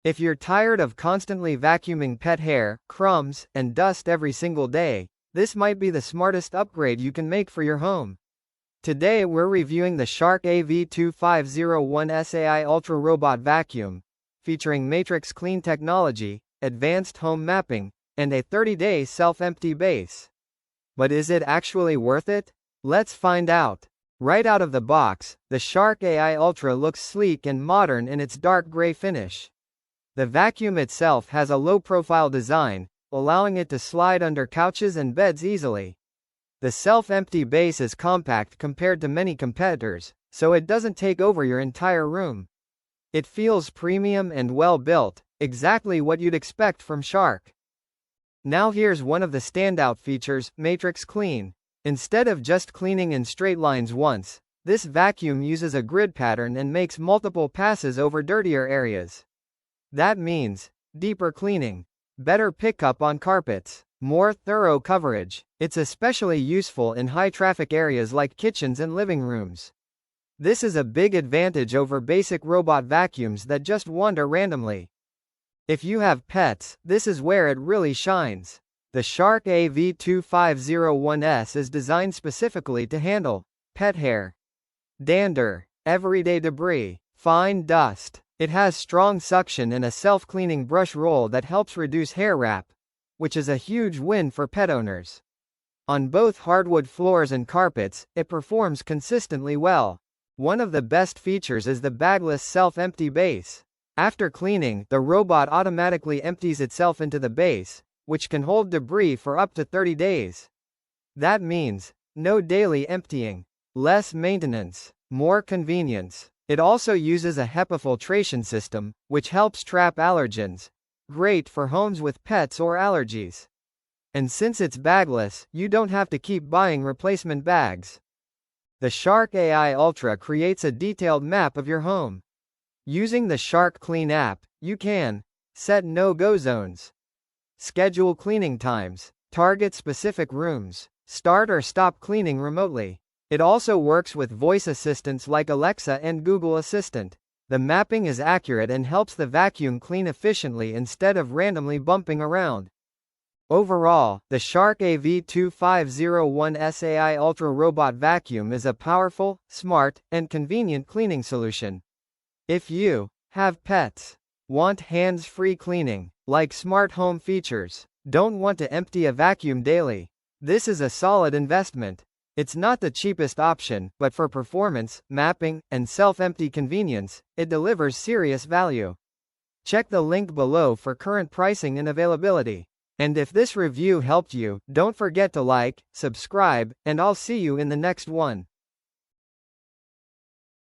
If you're tired of constantly vacuuming pet hair, crumbs, and dust every single day, this might be the smartest upgrade you can make for your home. Today we're reviewing the Shark AV2501S AI Ultra Robot Vacuum, featuring Matrix Clean technology, advanced home mapping, and a 30-day self-empty base. But is it actually worth it? Let's find out. Right out of the box, the Shark AI Ultra looks sleek and modern in its dark gray finish. The vacuum itself has a low-profile design, allowing it to slide under couches and beds easily. The self-empty base is compact compared to many competitors, so it doesn't take over your entire room. It feels premium and well-built, exactly what you'd expect from Shark. Now here's one of the standout features, Matrix Clean. Instead of just cleaning in straight lines once, this vacuum uses a grid pattern and makes multiple passes over dirtier areas. That means deeper cleaning, better pickup on carpets, more thorough coverage. It's especially useful in high-traffic areas like kitchens and living rooms. This is a big advantage over basic robot vacuums that just wander randomly. If you have pets, this is where it really shines. The Shark AV2501S is designed specifically to handle pet hair, dander, everyday debris, fine dust. It has strong suction and a self-cleaning brush roll that helps reduce hair wrap, which is a huge win for pet owners. On both hardwood floors and carpets, it performs consistently well. One of the best features is the bagless self-empty base. After cleaning, the robot automatically empties itself into the base, which can hold debris for up to 30 days. That means no daily emptying, less maintenance, more convenience. It also uses a HEPA filtration system, which helps trap allergens, great for homes with pets or allergies. And since it's bagless, you don't have to keep buying replacement bags. The Shark AI Ultra creates a detailed map of your home. Using the Shark Clean app, you can set no-go zones, schedule cleaning times, target specific rooms, start or stop cleaning remotely. It also works with voice assistants like Alexa and Google Assistant. The mapping is accurate and helps the vacuum clean efficiently instead of randomly bumping around. Overall, the Shark AV2501S AI Ultra Robot Vacuum is a powerful, smart, and convenient cleaning solution. If you have pets, want hands-free cleaning, like smart home features, don't want to empty a vacuum daily, this is a solid investment. It's not the cheapest option, but for performance, mapping, and self-empty convenience, it delivers serious value. Check the link below for current pricing and availability. And if this review helped you, don't forget to like, subscribe, and I'll see you in the next one.